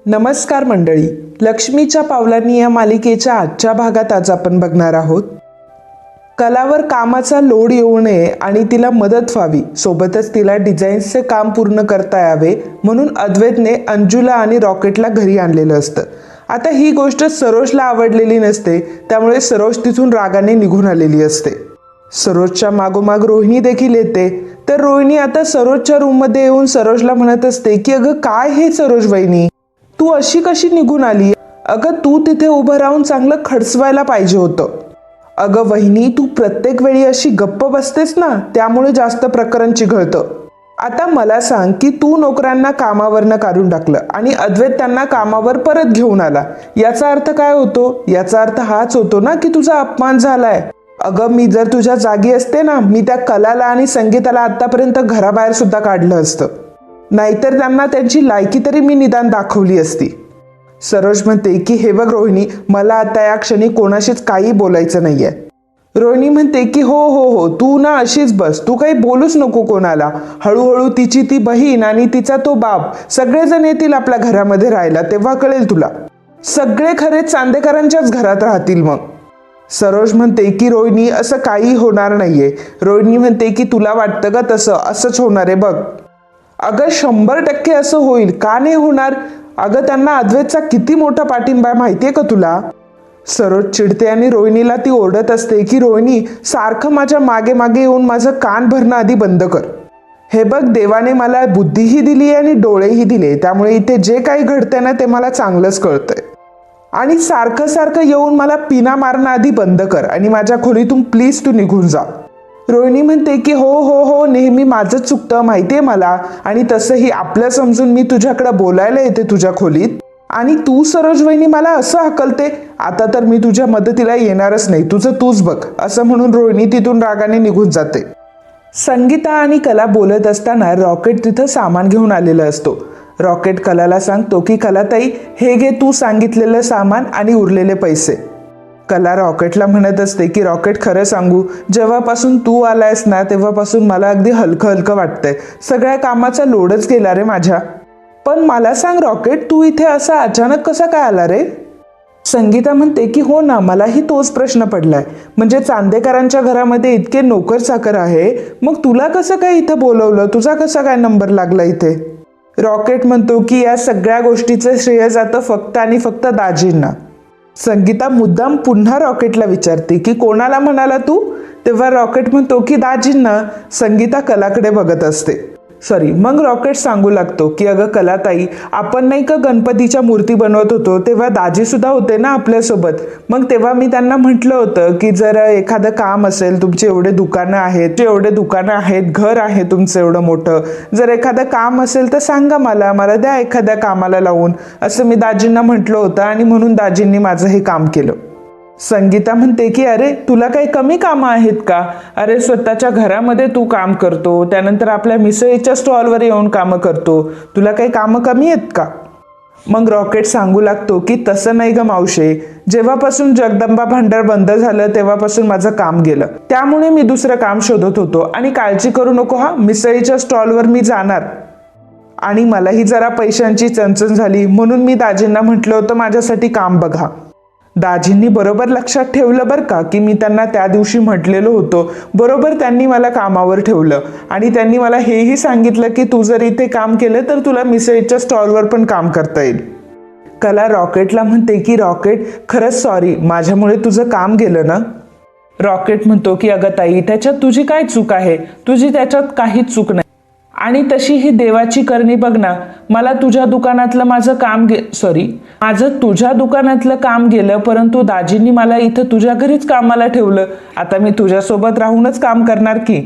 नमस्कार मंडळी, लक्ष्मीच्या पावलांनी या मालिकेच्या आजच्या भागात आज आपण बघणार आहोत. कलावर कामाचा लोड येऊ नये आणि तिला मदत व्हावी, सोबतच तिला डिझाईन्सचे काम पूर्ण करता यावे म्हणून अद्वैतने अंजुला आणि रॉकेटला घरी आणलेलं असतं. आता ही गोष्ट सरोजला आवडलेली नसते, त्यामुळे सरोज तिथून रागाने निघून आलेली असते. सरोजच्या मागोमाग रोहिणी देखील येते. तर रोहिणी आता सरोजच्या रूममध्ये येऊन सरोजला म्हणत असते की अगं काय हे सरोज वहिनी, तू अशी कशी निघून आली? अगं तू तिथे उभं राहून चांगलं खडसवायला पाहिजे होतं. अगं वहिनी, तू प्रत्येक वेळी अशी गप्प बसतेस ना, त्यामुळे जास्त प्रकरण चिघळतं. आता मला सांग की तू नोकरांना कामावरनं काढून टाकलं आणि अद्वैत त्यांना कामावर परत घेऊन आला, याचा अर्थ काय होतो? याचा अर्थ हाच होतो ना की तुझा अपमान झालाय. अगं मी जर तुझ्या जागी असते ना, मी त्या कलाला आणि संगीताला आतापर्यंत घराबाहेर सुद्धा काढलं असतं, नाहीतर त्यांना त्यांची लायकी तरी मी निदान दाखवली असती. सरोज म्हणते की हे बघ रोहिणी, मला आता या क्षणी कोणाशीच काही बोलायचं नाहीये. रोहिणी म्हणते की हो हो हो, तू ना अशीच बस, तू काही बोलूच नको कोणाला. हळूहळू तिची ती बहीण आणि तिचा तो बाप सगळेजण येतील आपल्या घरामध्ये राहायला, तेव्हा कळेल तुला. सगळे खरे चांदेकरांच्याच घरात राहतील मग. सरोज म्हणते की रोहिणी, असं काही होणार नाहीये. रोहिणी म्हणते की तुला वाटतं का तसं? असंच होणार आहे बघ. अगं 100% असं होईल, का नाही होणार? अगं त्यांना अद्वैतचा किती मोठा पाठिंबा माहितीये का तुला? सरोज चिडते आणि रोहिणीला ती ओरडत असते की रोहिणी, सारखं माझ्या मागे मागे येऊन माझं कान भरणं आधी बंद कर. हे बघ, देवाने मला बुद्धीही दिली आणि डोळेही दिले, त्यामुळे इथे जे काही घडतंय ना ते मला चांगलंच कळतंय. आणि सारखं सारखं येऊन मला पिना मारणं आधी बंद कर आणि माझ्या खोलीतून प्लीज तू निघून जा. रोहिणी म्हणते की हो हो हो, नेहमी माझंच चुकतं माहितीये मला, आणि तसंही आपलं समजून मी तुझ्याकडे बोलायला येते तुझ्या खोलीत, आणि तू सरोज वहिनी मला असं हकलते. आता तर मी तुझ्या मदतीला येणारच नाही, तुझं तूच बघ. असं म्हणून रोहिणी तिथून रागाने निघून जाते. संगीता आणि कला बोलत असताना रॉकेट तिथं सामान घेऊन आलेलं असतो. रॉकेट कलाला सांगतो की कलाताई, हे घे तू सांगितलेलं सामान आणि उरलेले पैसे. कला रॉकेटला म्हणत असते की रॉकेट, खरं सांगू, जेव्हापासून तू आलायस ना तेव्हापासून मला अगदी हलकं हलकं वाटतंय. सगळ्या कामाचा लोडच गेला रे माझ्या. पण मला सांग रॉकेट, तू इथे असा अचानक कसा काय आला रे? संगीता म्हणते की हो ना, मलाही तोच प्रश्न पडलाय. म्हणजे चांदेकरांच्या घरामध्ये इतके नोकर चाकर आहे, मग तुला कसं काय इथं बोलवलं? तुझा कसा काय नंबर लागला इथे? रॉकेट म्हणतो की या सगळ्या गोष्टीचं श्रेय जातं फक्त आणि फक्त दाजींना. संगीता मुद्दाम पुन्हा रॉकेटला विचारते की कोणाला म्हणाला तू? तेव्हा रॉकेट म्हणतो की दाजींना. संगीता कलाकडे बघत असते. मग रॉकेट सांगू लागतो की अगं कलाताई, आपण नाही का गणपतीच्या मूर्ती बनवत होतो तेव्हा दाजी सुद्धा होते ना आपल्यासोबत. मग तेव्हा मी त्यांना म्हटलं होतं की जर एखादं काम असेल, तुमचे एवढे दुकानं आहेत, घर आहे तुमचं एवढं मोठं, जर एखादं काम असेल तर सांगा मला द्या एखाद्या कामाला लावून, असं मी दाजींना म्हटलं होतं आणि म्हणून दाजींनी माझं हे काम केलं. संगीता म्हणते की अरे तुला काही कमी कामं आहेत का? अरे स्वतःच्या घरामध्ये तू काम करतो, त्यानंतर आपल्या मिसळीच्या स्टॉलवर येऊन कामं करतो, तुला काही कामं कमी आहेत का? मग रॉकेट सांगू लागतो की तसं नाही ग मावशे, जेव्हापासून जगदंबा भांडार बंद झालं तेव्हापासून माझं काम गेलं, त्यामुळे मी दुसरं काम शोधत होतो. आणि काळजी करू नको हा, मिसळीच्या स्टॉलवर मी जाणार. आणि मलाही जरा पैशांची चणचण झाली म्हणून मी दाजींना म्हटलं होतं माझ्यासाठी काम बघा. दाजींनी बरोबर लक्षात ठेवलं बरं का की मी त्यांना त्या दिवशी म्हटलेलं होतं. बरोबर त्यांनी मला कामावर ठेवलं आणि त्यांनी मला हेही सांगितलं की तू जर इथे काम केलं तर तुला मिसळीच्या स्टॉलवर पण काम करता येईल. कला रॉकेटला म्हणते की रॉकेट, खरंच सॉरी, माझ्यामुळे तुझं काम गेलं ना? रॉकेट म्हणतो की अगं ताई, त्याच्यात तुझी काय चूक आहे? तुझी त्याच्यात काहीच चूक नाही. आणि तशी ही देवाची करणी बघ ना, मला तुझ्या दुकानातलं माझं तुझ्या दुकानातलं काम गेलं, परंतु दाजींनी मला इथं तुझ्या घरीच कामाला ठेवलं. आता मी तुझ्यासोबत राहूनच काम करणार की.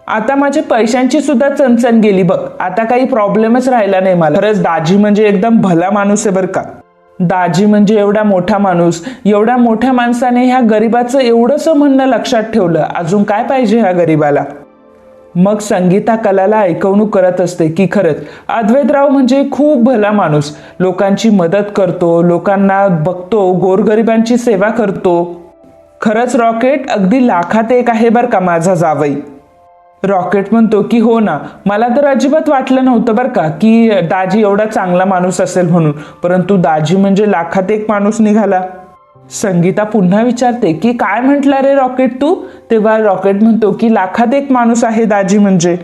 आता माझ्या पैशांची सुद्धा चणचण गेली बघ, आता काही प्रॉब्लेमच राहिला नाही मला. खरंच दाजी म्हणजे एकदम भला माणूस आहे बरं का. दाजी म्हणजे एवढा मोठा माणूस, एवढ्या मोठ्या माणसाने ह्या गरीबाचं एवढंसं म्हणणं लक्षात ठेवलं, अजून काय पाहिजे ह्या गरीबाला? मग संगीता कलाला ऐकवणूक करत असते की खरंच अद्वैतराव म्हणजे खूप भला माणूस, लोकांची मदत करतो, लोकांना बघतो, गोरगरिबांची सेवा करतो. खरंच रॉकेट अगदी लाखात एक आहे बरं का माझा जावई. रॉकेट म्हणतो की हो ना, मला तर अजिबात वाटलं नव्हतं बरं का की दाजी एवढा चांगला माणूस असेल म्हणून, परंतु दाजी म्हणजे लाखात एक माणूस निघाला. संगीता पुन्हा विचारते की काय म्हटला रे रॉकेट तू? तेव्हा रॉकेट म्हणतो की लाखात एक माणूस आहे दाजी म्हणजे.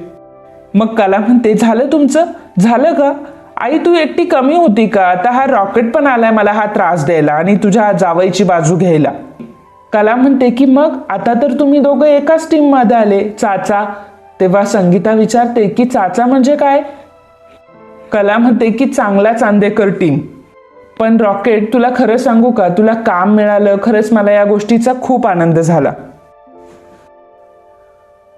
मग कला म्हणते झालं तुमचं, झालं का? आई तू एकटी कमी होती का? आता हा रॉकेट पण आलाय मला हा त्रास द्यायला आणि तुझ्या जावईची बाजू घ्यायला. कला म्हणते की मग आता तर तुम्ही दोघं एकाच टीम मध्ये आले, चाचा. तेव्हा संगीता विचारते की चाचा म्हणजे काय? कला म्हणते की चांगला चांदेकर टीम. पण रॉकेट तुला खरं सांगू का, तुला काम मिळालं, खरंच मला या गोष्टीचा खूप आनंद झाला.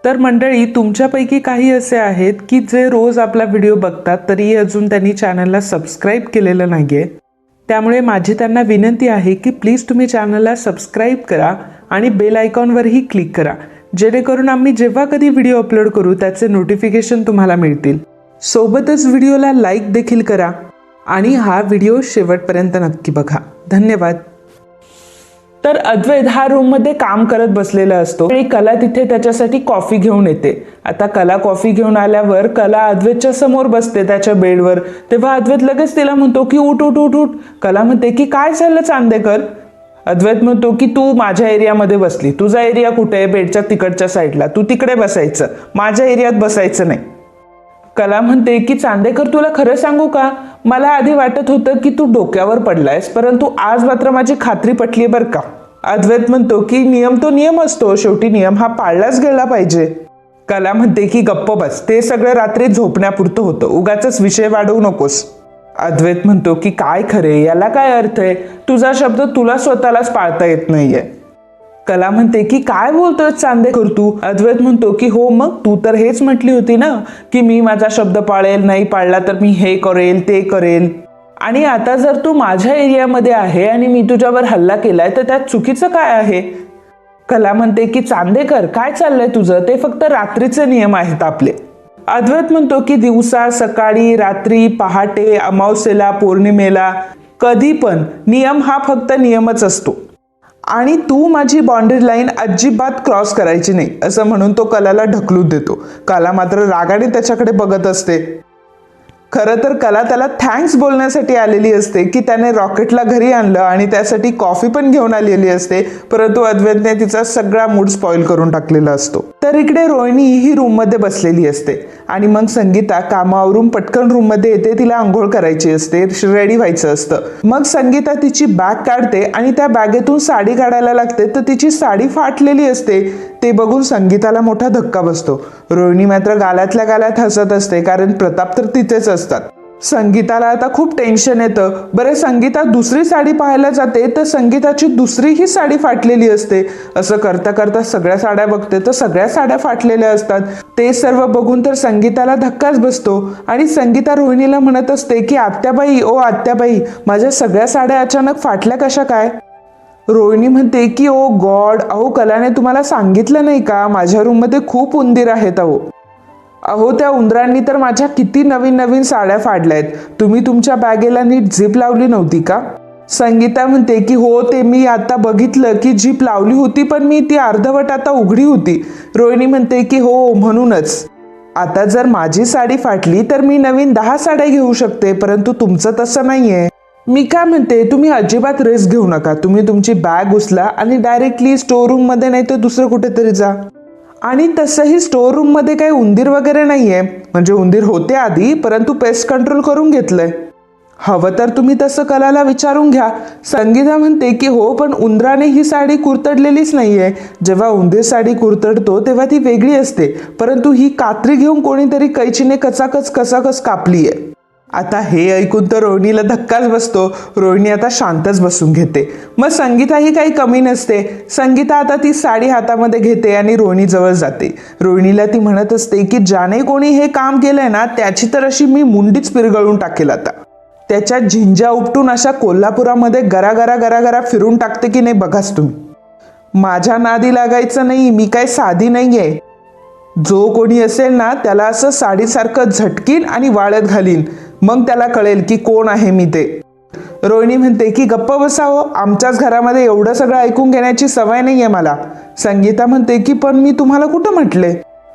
तर मंडळी, तुमच्यापैकी काही असे आहेत की जे रोज आपला व्हिडिओ बघतात तरी अजून त्यांनी चॅनलला सबस्क्राईब केलेलं नाहीये. त्यामुळे माझी त्यांना विनंती आहे की प्लीज तुम्ही चॅनलला सबस्क्राईब करा आणि बेल आयकॉनवरही क्लिक करा, जेणेकरून आम्ही जेव्हा कधी व्हिडिओ अपलोड करू त्याचे नोटिफिकेशन तुम्हाला मिळतील. सोबतच व्हिडिओला लाईक देखील करा आणि हा व्हिडिओ शेवटपर्यंत नक्की बघा. धन्यवाद. तर अद्वैत हा रूममध्ये काम करत बसलेला असतो. कला तिथे त्याच्यासाठी कॉफी घेऊन येते. आता कला कॉफी घेऊन आल्यावर कला अद्वैतच्या समोर बसते त्याच्या बेडवर. तेव्हा अद्वैत लगेच तिला म्हणतो की उठ उठ उठ उठ. कला म्हणते की काय झालं चांदेकर? अद्वैत म्हणतो की तू माझ्या एरियामध्ये बसली, तुझा एरिया कुठे आहे? बेडच्या तिकडच्या साईडला, तू तिकडे बसायचं, माझ्या एरियात बसायचं नाही. कला म्हणते की चांदेकर तुला खरं सांगू का, मला आधी वाटत होतं की तू डोक्यावर पडलायस, परंतु आज मात्र माझी खात्री पटली बरं का. अद्वैत म्हणतो की नियम तो नियम असतो, शेवटी नियम हा पाळलाच गेला पाहिजे. कला म्हणते की गप्प बस, ते सगळं रात्री झोपण्यापुरतं होतं, उगाचच विषय वाढवू नकोस. अद्वैत म्हणतो की काय खरे, याला काय अर्थ आहे? तुझा शब्द तुला स्वतःलाच पाळता येत नाहीये. कला म्हणते की काय बोलतोय चांदेकर तू? अद्वैत म्हणतो की हो मग तू तर हेच म्हटली होती ना की मी माझा शब्द पाळेल, नाही पाळला तर मी हे करेल ते करेल. आणि आता जर तू माझ्या एरियामध्ये आहे आणि मी तुझ्यावर हल्ला केलाय तर त्यात चुकीचं काय आहे? कला म्हणते की चांदेकर काय चाललंय तुझं, ते फक्त रात्रीचे नियम आहेत आपले. अद्वैत म्हणतो की दिवसा, सकाळी, रात्री, पहाटे, अमावस्येला, पौर्णिमेला, कधी पण नियम हा फक्त नियमच असतो आणि तू माझी बाउंड्री लाईन अजिबात क्रॉस करायची नाही, असं म्हणून तो कलाला ढकलून देतो. कला मात्र रागाने त्याच्याकडे बघत असते. खरं तर कला त्याला थँक्स बोलण्यासाठी आलेली असते की त्याने रॉकेटला घरी आणलं आणि त्यासाठी कॉफी पण घेऊन आलेली असते, परंतु अद्वैतने तिचा सगळा मूड स्पॉइल करून टाकलेला असतो. तर इकडे रोहिणी ही रूममध्ये बसलेली असते आणि मग संगीता कामावरून पटकन रूममध्ये येते. तिला आंघोळ करायची असते, रेडी व्हायचं असतं. मग संगीता तिची बॅग काढते आणि त्या बॅगेतून साडी काढायला लागते, तर तिची साडी फाटलेली असते. ते बघून संगीताला मोठा धक्का बसतो. रोहिणी मात्र गालातल्या गालात हसत असते, कारण प्रताप तर तिथेच असतात. संगीताला आता खूप टेन्शन येतं. बरं, संगीता दुसरी साडी पाहायला जाते तर संगीताची दुसरीही साडी फाटलेली असते. असं करता करता सगळ्या साड्या बघते तर सगळ्या साड्या फाटलेल्या असतात. ते सर्व बघून तर संगीताला धक्काच बसतो आणि संगीता रोहिणीला म्हणत असते की आत्याबाई, ओ आत्याबाई, माझ्या सगळ्या साड्या अचानक फाटल्या कशा काय? रोहिणी म्हणते की ओ गॉड, अहो कलाने तुम्हाला सांगितलं नाही का, माझ्या रूममध्ये खूप उंदीर आहेत. अहो त्या उंदरांनी तर माझ्या किती नवीन नवीन साड्या फाडल्यात. तुम्ही तुमच्या बॅगेला नीट झिप लावली नव्हती का? संगीता म्हणते की हो, ते मी आता बघितलं की झिप लावली होती, पण मी ती अर्धवट आता उघडी होती. रोहिणी म्हणते की हो, म्हणूनच आता जर माझी साडी फाटली तर मी नवीन 10 साड्या घेऊ शकते, परंतु तुमचं तसं नाहीये. मी काय म्हणते, तुम्ही अजिबात रिस्क घेऊ नका. तुम्ही तुमची बॅग उचला आणि डायरेक्टली स्टोर रूम मध्ये नाही तर दुसरं कुठेतरी जा. आणि तसंही स्टोर रूम मध्ये काही उंदीर वगैरे नाहीये, म्हणजे उंदीर होते आधी, परंतु पेस्ट कंट्रोल करून घेतलंय. हवं तर तुम्ही तसं कलाला विचारून घ्या. संगीता म्हणते की हो, पण उंदराने ही साडी कुरतडलेलीच नाहीये. जेव्हा उंदीर साडी कुरतडतो तेव्हा ती वेगळी असते, परंतु ही कात्री घेऊन कोणीतरी कैचीने कचाकच कापलीये. आता हे ऐकून तर रोहिणीला धक्काच बसतो. रोहिणी आता शांतच बसून घेते. मग संगीता ही काही कमी नसते. संगीता आता ती साडी हातामध्ये घेते आणि रोहिणी जवळ जाते. रोहिणीला ती म्हणत असते की ज्याने कोणी हे काम केलंय ना, त्याची तर अशी मी मुंडीच पिरगळून टाकेल. आता त्याच्या झिंज्या उपटून अशा कोल्हापुरामध्ये गरा फिरून टाकते की नाही बघाच तुम्ही. माझ्या नादी लागायचं नाही, मी काय साधी नाहीये. जो कोणी असेल ना त्याला असं साडीसारखं झटकीन आणि वाळत घालीन, मग त्याला कळेल की कोण आहे मी ते. रोहिणी म्हणते की गप्प बसावं, आमच्याच घरामध्ये एवढं सगळं ऐकून घेण्याची सवय नाहीये मला. संगीता म्हणते की पण मी तुम्हाला कुठं म्हटले?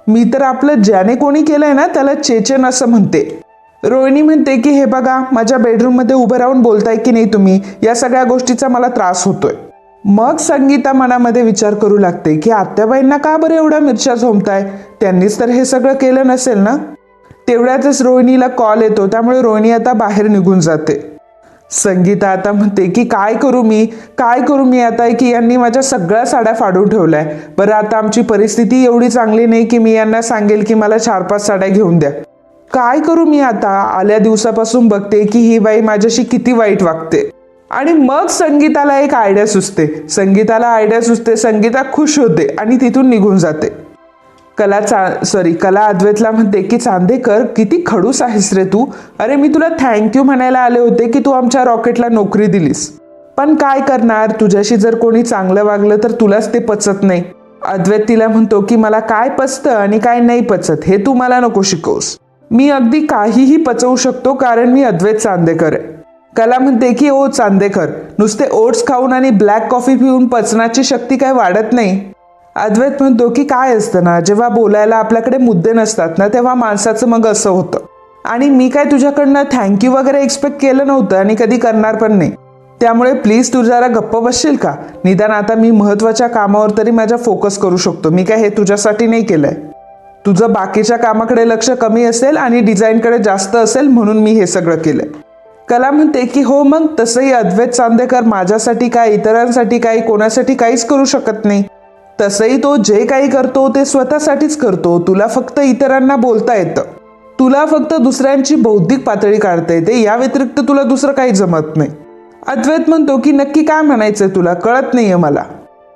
मी तर आपलं ज्याने कोणी केलंय ना त्याला चेचन असं म्हणते. रोहिणी म्हणते की हे बघा, माझ्या बेडरूममध्ये उभं राहून बोलताय की नाही तुम्ही, या सगळ्या गोष्टीचा मला त्रास होतोय. मग संगीता मनामध्ये विचार करू लागते की आत्याबाईंना का बरं एवढ्या मिरच्या झोंबताय, त्यांनीच तर हे सगळं केलं नसेल ना. तेवढ्यातच रोहिणीला कॉल येतो, त्यामुळे रोहिणी आता बाहेर निघून जाते. संगीता आता म्हणते की काय करू मी आता, की यांनी माझ्या सगळ्या साड्या फाडून ठेवल्याय. बरं, आता आमची परिस्थिती एवढी चांगली नाही की मी यांना सांगेल की मला 4-5 साड्या घेऊन द्या. काय करू मी आता, आल्या दिवसापासून बघते की ही बाई माझ्याशी किती वाईट वागते. आणि मग संगीताला एक आयडिया सुचते. संगीता खुश होते आणि तिथून निघून जाते. कला अद्वैतला म्हणते की चांदेकर, किती खडूस आहेस रे तू. अरे, मी तुला थँक्यू म्हणायला आले होते की तू आमच्या रॉकेटला नोकरी दिलीस, पण काय करणार, तुझ्याशी जर कोणी चांगलं वागलं तर तुलाच ते पचत नाही. अद्वैत तिला म्हणतो की मला काय पचतं आणि काय नाही पचत हे तू मला नको शिकवस. मी अगदी काहीही पचवू शकतो, कारण मी अद्वैत चांदेकर आहे. कला म्हणते की ओ चांदेकर, नुसते ओट्स खाऊन आणि ब्लॅक कॉफी पिऊन पचनाची शक्ती काय वाढत नाही. अद्वैत म्हणतो की काय असतं ना, जेव्हा बोलायला आपल्याकडे मुद्दे नसतात ना, तेव्हा माणसाचं मग असं होतं. आणि मी काय तुझ्याकडनं थँक्यू वगैरे एक्सपेक्ट केलं नव्हतं आणि कधी करणार पण नाही. त्यामुळे प्लीज तू जरा गप्प बसशील का. निदान आता मी महत्वाच्या कामावर तरी माझा फोकस करू शकतो. मी काय हे तुझ्यासाठी नाही केलंय. तुझं बाकीच्या कामाकडे लक्ष कमी असेल आणि डिझाईनकडे जास्त असेल, म्हणून मी हे सगळं केलंय. कला म्हणते की हो, मग तसंही अद्वैत चांदेकर माझ्यासाठी काय, इतरांसाठी काय, कोणासाठी काहीच करू शकत नाही. तसंही तो जे काही करतो ते स्वतःसाठीच करतो. तुला फक्त इतरांना बोलता येतं, तुला फक्त दुसऱ्यांची बौद्धिक पातळी काढता येते, या व्यतिरिक्त तुला दुसरं काही जमत नाही. अद्वैत म्हणतो की नक्की काय म्हणायचंय तुला, कळत नाहीये मला.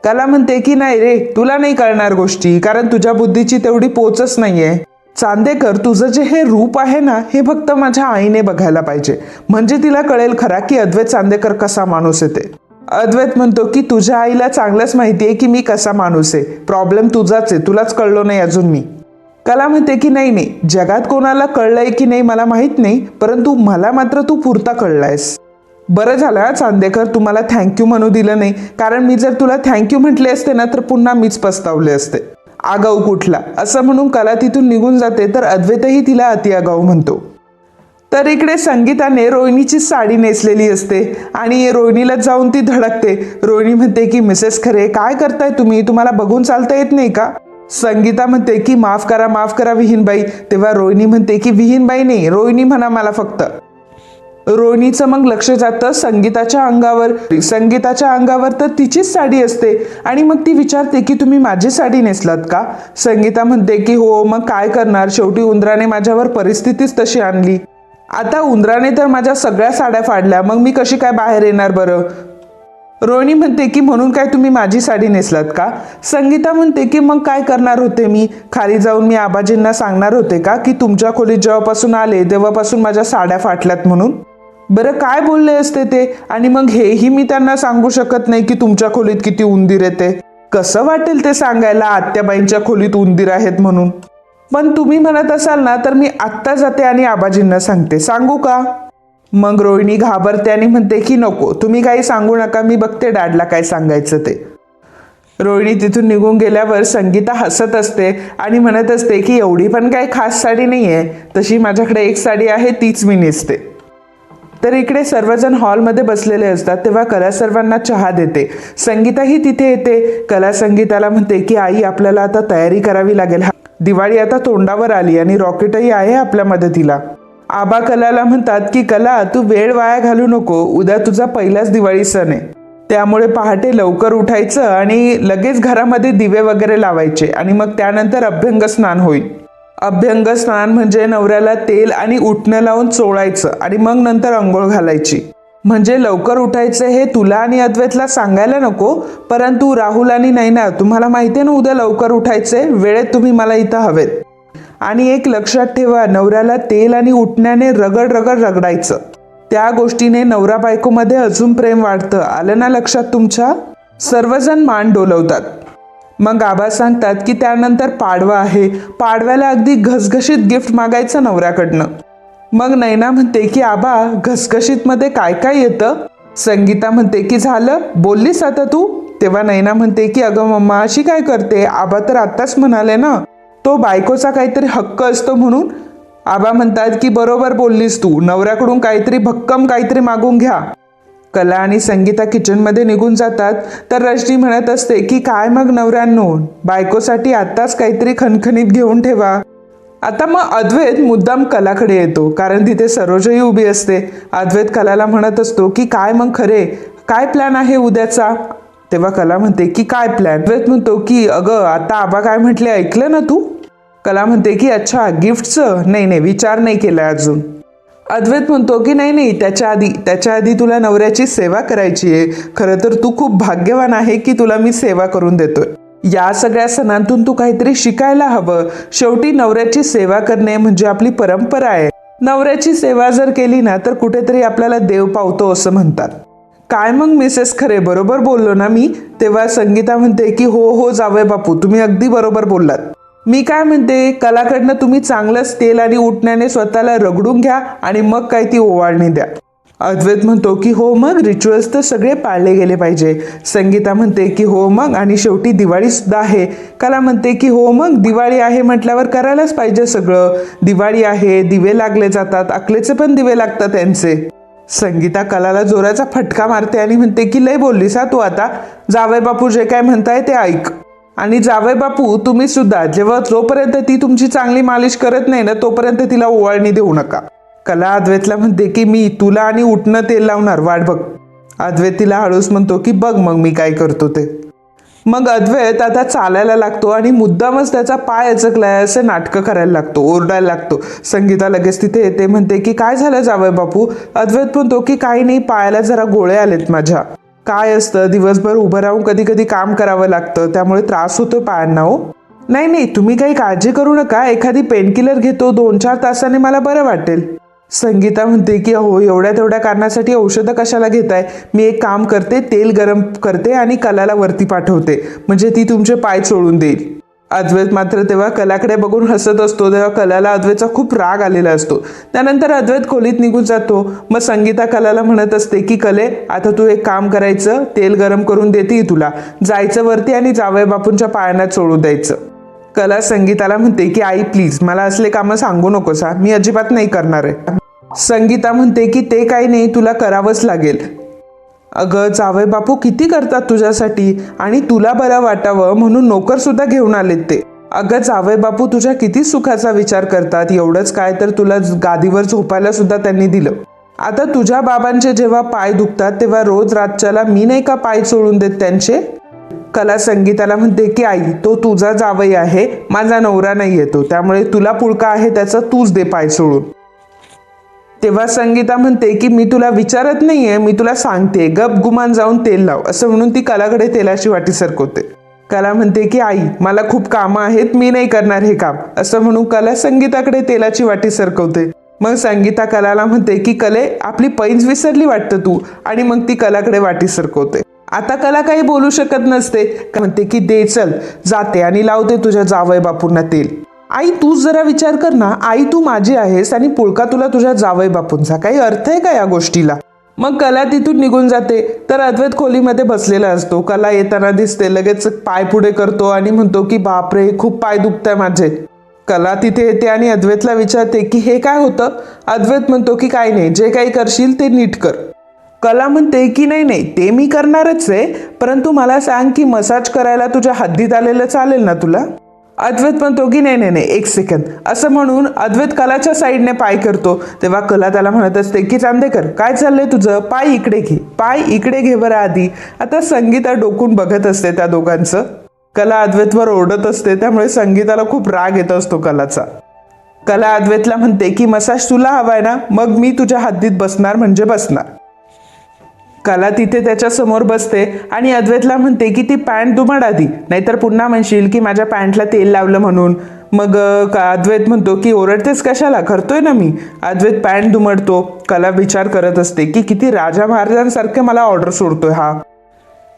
कला म्हणते की नाही रे, तुला नाही कळणार गोष्टी, कारण तुझ्या बुद्धीची तेवढी पोचच नाहीये. चांदेकर, तुझं जे हे रूप आहे ना, हे फक्त माझ्या आईने बघायला पाहिजे, म्हणजे तिला कळेल खरा की अद्वैत चांदेकर कसा माणूस आहे ते. अद्वैत म्हणतो की तुझ्या आईला चांगलंच माहिती आहे की मी कसा माणूस आहे, प्रॉब्लेम तुझाच आहे, तुलाच कळलो नाही अजून मी. कला म्हणते की नाही, जगात कोणाला कळलंय की नाही मला माहित नाही, परंतु मला मात्र तू पुरता कळलायस. बरं झालं चांदेकर, तू मला थँक्यू म्हणू दिलं नाही, कारण मी जर तुला थँक्यू म्हटले असते ना तर पुन्हा मीच पस्तावले असते. आगाऊ कुठला, असं म्हणून कला तिथून निघून जाते, तर अद्वैतही तिला अति आगाऊ म्हणतो. तर इकडे संगीताने रोहिणीची साडी नेसलेली असते आणि रोहिणीला जाऊन ती धडकते. रोहिणी म्हणते की मिसेस खरे, काय करताय तुम्ही, तुम्हाला बघून चालता येत नाही का. संगीता म्हणते की माफ करा विहीनबाई. तेव्हा रोहिणी म्हणते की विहीनबाई नाही, रोहिणी म्हणा मला फक्त. रोहिणीचं मग लक्ष जातं संगीताच्या अंगावर तर तिचीच साडी असते आणि मग ती विचारते की तुम्ही माझी साडी नेसलात का. संगीता म्हणते की हो, मग काय करणार, शेवटी उंदराने माझ्यावर परिस्थितीच तशी आणली. आता उंदराने तर माझ्या सगळ्या साड्या फाडल्या, मग मी कशी काय बाहेर येणार बरं. रोहिणी म्हणते की म्हणून काय तुम्ही माझी साडी नेसलात का. संगीता म्हणते की मग काय करणार होते मी, खाली जाऊन मी आबाजींना सांगणार होते का की तुमच्या खोलीत जेव्हापासून आले तेव्हापासून माझ्या साड्या फाटल्यात म्हणून. बरं, काय बोलले असते ते, आणि मग हेही मी त्यांना सांगू शकत नाही की तुमच्या खोलीत किती उंदीर येते. कसं वाटेल ते सांगायला आत्याबाईंच्या खोलीत उंदीर आहेत म्हणून. पण तुम्ही म्हणत असाल ना तर मी आत्ता जाते आणि आबाजींना सांगते, सांगू का. मग रोहिणी घाबरते आणि म्हणते की नको, तुम्ही काही सांगू नका, मी बघते डॅडला काय सांगायचं ते. रोहिणी तिथून निघून गेल्यावर संगीता हसत असते आणि म्हणत असते की एवढी पण काही खास साडी नाहीये, तशी माझ्याकडे एक साडी आहे, तीच मी नेसते. तर इकडे सर्वजण हॉलमध्ये बसलेले असतात, तेव्हा कला सर्वांना चहा देते. संगीताही तिथे येते. कला संगीताला म्हणते की आई, आपल्याला आता तयारी करावी लागेल, दिवाळी आता तोंडावर आली आणि रॉकेटही आहे आपल्या मदतीला. आबा कलाला म्हणतात की कला, तू वेळ वाया घालू नको, उद्या तुझा पहिलाच दिवाळी सण आहे, त्यामुळे पहाटे लवकर उठायचं आणि लगेच घरामध्ये दिवे वगैरे लावायचे आणि मग त्यानंतर अभ्यंग स्नान होईल. अभ्यंग स्नान म्हणजे नवऱ्याला तेल आणि उटणं लावून चोळायचं आणि मग नंतर अंघोळ घालायची. म्हणजे लवकर उठायचं हे तुला आणि अद्वैतला सांगायला नको, परंतु राहुल आणि नैना, तुम्हाला माहिती आहे ना उद्या लवकर उठायचे, वेळेत तुम्ही मला इथं हवेत. आणि एक लक्षात ठेवा, नवऱ्याला तेल आणि उटण्याने रगडायचं, त्या गोष्टीने नवरा बायकोमध्ये अजून प्रेम वाढतं, आलं ना लक्षात तुमच्या. सर्वजण मान डोलवतात. मग आबा सांगतात की त्यानंतर पाडवा आहे, पाडव्याला अगदी घसघशीत गिफ्ट मागायचं नवऱ्याकडनं. मग नैना म्हणते की आबा, घसघशीत मध्ये काय काय येतं. संगीता म्हणते की झालं, बोललीस आता तू. तेव्हा नैना म्हणते की अगं मम्मा, अशी काय करते, आबा तर आत्ताच म्हणाले ना. तो बायकोचा काहीतरी हक्क असतो म्हणून आबा म्हणतात की बरोबर बोललीस तू, नवऱ्याकडून काहीतरी भक्कम काहीतरी मागून घ्या. कला आणि संगीता किचनमध्ये निघून जातात तर रजनी म्हणत असते की काय मग नवऱ्यांनो, बायकोसाठी आत्ताच काहीतरी खणखणीत घेऊन ठेवा. आता मग अद्वैत मुद्दाम कलाकडे येतो कारण तिथे सरोजही उभी असते. अद्वैत कलाला म्हणत असतो की काय मग खरे, काय प्लॅन आहे उद्याचा. तेव्हा कला म्हणते की काय प्लॅन. अद्वैत म्हणतो की अगं आता आबा काय म्हटले ऐकलं ना तू. कला म्हणते की अच्छा गिफ्टचं, नाही विचार नाही केलाय अजून. अद्वैत म्हणतो की नाही त्याच्या आधी तुला नवऱ्याची सेवा करायची आहे. खरं तर तू खूप भाग्यवान आहे की तुला मी सेवा करून देतोय. या सगळ्या सणांतून तू काहीतरी शिकायला हवं. शेवटी नवऱ्याची सेवा करणे म्हणजे आपली परंपरा आहे. नवऱ्याची सेवा जर केली ना तर कुठेतरी आपल्याला देव पावतो असं म्हणतात. काय मग मिसेस खरे, बरोबर बोललो ना मी. तेव्हा संगीता म्हणते की हो जावई बापू, तुम्ही अगदी बरोबर बोललात. मी काय म्हणते, कलाकडनं तुम्ही चांगलंच तेल आणि उटण्याने स्वतःला रगडून घ्या आणि मग काय ती ओवाळणी द्या. अद्वैत म्हणतो की हो मग रिच्युअल्स तर सगळे पाळले गेले पाहिजे. संगीता म्हणते की हो मग, आणि शेवटी दिवाळी सुद्धा आहे. कला म्हणते की हो मग, दिवाळी आहे म्हटल्यावर करायलाच पाहिजे सगळं. दिवाळी आहे, दिवे लागले जातात, अकलेचे पण दिवे लागतात त्यांचे. संगीता कलाला जोराचा फटका मारते आणि म्हणते की लय बोललीस हा तू आता. जावई बापू जे काय म्हणताय ते ऐक. आणि जावई बापू तुम्ही सुद्धा, जोपर्यंत ती तुमची चांगली मालिश करत नाही ना तोपर्यंत तिला ओवाळणी देऊ नका. कला अद्वैतला म्हणते की मी तुला आणि उठणं तेल लावणार, वाट बघ. अद्वैत तिला हळूच म्हणतो की बघ मग मी काय करतो ते. मग अद्वैत आता चालायला लागतो आणि मुद्दामच त्याचा पाय अचकलाय असं नाटकं करायला लागतो, ओरडायला लागतो. संगीता लगेच तिथे येते, म्हणते की काय झालं जावई बापू. अद्वैत म्हणतो की काही नाही, पायाला जरा गोळे आलेत माझ्या. काय असतं, दिवसभर उभं राहून कधी कधी काम करावं लागतं, त्यामुळे त्रास होतो पायांना हो. नाही तुम्ही काही काळजी करू नका, एखादी पेनकिलर घेतो, 2-4 तासाने मला बरं वाटेल. संगीता म्हणते की हो एवढ्या तेवढ्या कारणासाठी औषधं कशाला घेताय. मी एक काम करते, तेल गरम करते आणि कलाला वरती पाठवते, म्हणजे ती तुमचे पाय चोळून देईल. अद्वैत मात्र तेव्हा कलाकडे बघून हसत असतो. तेव्हा कलाला अद्वैतचा खूप राग आलेला असतो. त्यानंतर अद्वैत खोलीत निघून जातो. मग संगीता कलाला म्हणत असते की कले, आता तू एक काम करायचं, तेल गरम करून देते तुला, जायचं वरती आणि जावई बापूंच्या पायांना चोळू द्यायचं. कला संगीताला म्हणते की आई प्लीज मला असले कामं सांगू नकोस हा, मी अजिबात नाही करणार आहे. संगीता म्हणते की ते काही नाही, तुला करावंच लागेल. अगं जावई बापू किती करतात तुझ्यासाठी, आणि तुला बरं वाटावं म्हणून नोकर सुद्धा घेऊन आलेत ते. अगं जावई बापू तुझ्या किती सुखाचा विचार करतात. एवढंच काय तर तुला गादीवर झोपायला सुद्धा त्यांनी दिलं. आता तुझ्या बाबांचे जेव्हा पाय दुखतात तेव्हा रोज रातच्याला मी नाही का पाय चोळून देत त्यांचे. कला संगीताला म्हणते की आई तो तुझा जावई आहे, माझा नवरा नाही येतो, त्यामुळे तुला पुळका आहे त्याचा तूच दे पाय सोडून. तेव्हा संगीता म्हणते की मी तुला विचारत नाहीये, मी तुला सांगते, गप गुमान जाऊन तेल लाव, असं म्हणून ती कलाकडे तेलाची वाटी सरकवते. कला म्हणते की आई मला खूप कामं आहेत, मी नाही करणार हे काम, असं म्हणून कला संगीताकडे तेलाची वाटी सरकवते. मग संगीता कलाला म्हणते की कले आपली पैंज विसरली वाटतं तू, आणि मग ती कलाकडे वाटी सरकवते. आता कला काही बोलू शकत नसते, म्हणते की दे चल, जाते आणि लावते तुझ्या जावई बापूंना तेल. आई तूच जरा विचार कर ना, आई तू माझी आहेस आणि पुळका तुला तुझ्या जावई बापूंचा, काही अर्थ आहे का या गोष्टीला. मग कला तिथून निघून जाते तर अद्वैत खोलीमध्ये बसलेला असतो. कला येताना दिसते, लगेच पाय पुढे करतो आणि म्हणतो की बापरे खूप पाय दुखताय माझे. कला तिथे येते आणि अद्वैतला विचारते की हे काय होतं. अद्वैत म्हणतो की काय नाही, जे काही करशील ते नीट कर. कला म्हणते की नाही ते मी करणारच आहे, परंतु मला सांग की मसाज करायला तुझ्या हद्दीत आलेलं चालेल ना तुला. अद्वैत म्हणतो की नाही एक सेकंद, असं म्हणून अद्वैत कलाच्या साईडने पाय करतो. तेव्हा कला त्याला म्हणत असते की चांदेकर काय चाललंय तुझं, पाय इकडे घे बरं आधी. आता संगीता डोकून बघत असते त्या दोघांचं. कला अद्वैतवर ओरडत असते, त्यामुळे संगीताला खूप राग येत असतो कलाचा. कला अद्वैतला म्हणते की मसाज तुला हवाय ना, मग मी तुझ्या हद्दीत बसणार म्हणजे बसणार. कला तिथे त्याच्या समोर बसते आणि अद्वैतला म्हणते की ती पॅन्ट दुमड आधी, नाहीतर पुन्हा म्हणशील की माझ्या पॅन्टला तेल लावलं म्हणून. मग अद्वैत म्हणतो की ओरडतेस कशाला, करतोय ना मी. अद्वैत पॅन्ट दुमडतो. कला विचार करत असते की किती राजा महाराजांसारखे मला ऑर्डर सोडतोय हा.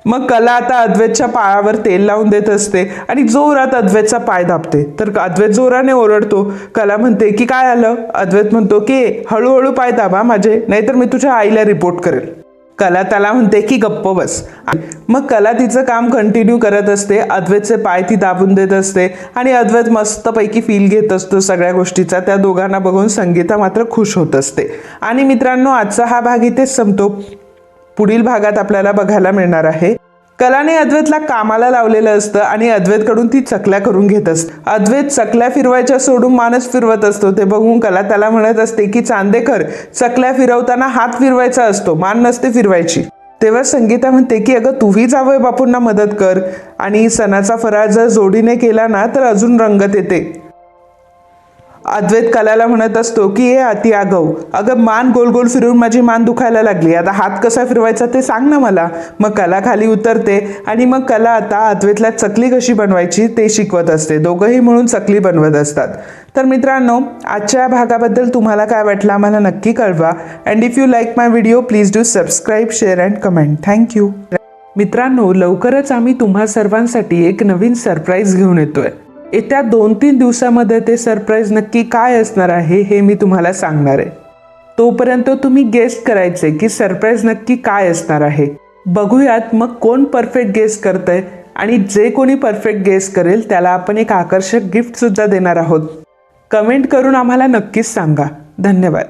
मग कला आता अद्वैतच्या पायावर तेल लावून देत असते आणि जोरात अद्वैतचा पाय दाबते. तर अद्वैत जोराने ओरडतो. कला म्हणते की काय आलं. अद्वैत म्हणतो की हळूहळू पाय दाबा माझे, नाहीतर मी तुझ्या आईला रिपोर्ट करेल. कला त्याला म्हणते की गप्प बस. मग कला तिचं काम कंटिन्यू करत असते. अद्वैतचे पाय ती दाबून देत असते आणि अद्वैत मस्तपैकी फील घेत असतो सगळ्या गोष्टीचा. त्या दोघांना बघून संगीता मात्र खुश होत असते. आणि मित्रांनो, आजचा हा भाग इथेच संपतो. पुढील भागात आपल्याला बघायला मिळणार आहे कलाने अद्वैतला कामाला लावलेलं असतं आणि अद्वैतकडून ती चकल्या करून घेत असते. अद्वैत चकल्या फिरवायच्या सोडून मानच फिरवत असतो. ते बघून कला त्याला म्हणत असते की चांदेकर, चकल्या फिरवताना हात फिरवायचा असतो, मान नसते फिरवायची. तेव्हा संगीता म्हणते की अगं तूही जावई बापूंना मदत कर आणि सणाचा फराळ जर जोडीने केला ना तर अजून रंगत येते. अद्वैत कलाला म्हणत असतो की हे अति आगाऊ, अगं मान गोल गोल फिरून माझी मान दुखायला लागली, आता हात कसा फिरवायचा ते सांग ना मला. मग कला खाली उतरते आणि मग कला आता अद्वैतला चकली कशी बनवायची ते शिकवत असते. दोघंही मिळून चकली बनवत असतात. तर मित्रांनो, आजच्या या भागाबद्दल तुम्हाला काय वाटलं आम्हाला नक्की कळवा. And if you like my video please do subscribe, share and comment. Thank you. मित्रांनो, लवकरच आम्ही तुम्हा सर्वांसाठी एक नवीन सरप्राईज घेऊन येतोय. येत्या 2-3 दिवसामध्ये ते सरप्राईज नक्की काय असणार आहे हे मी तुम्हाला सांगणार आहे. तोपर्यंत तुम्ही गेस करायचे की सरप्राईज नक्की काय असणार आहे. बघूयात मग कोण परफेक्ट गेस करतंय आणि जे कोणी परफेक्ट गेस करेल त्याला आपण एक आकर्षक गिफ्ट सुद्धा देणार आहोत. कमेंट करून आम्हाला नक्कीच सांगा. धन्यवाद.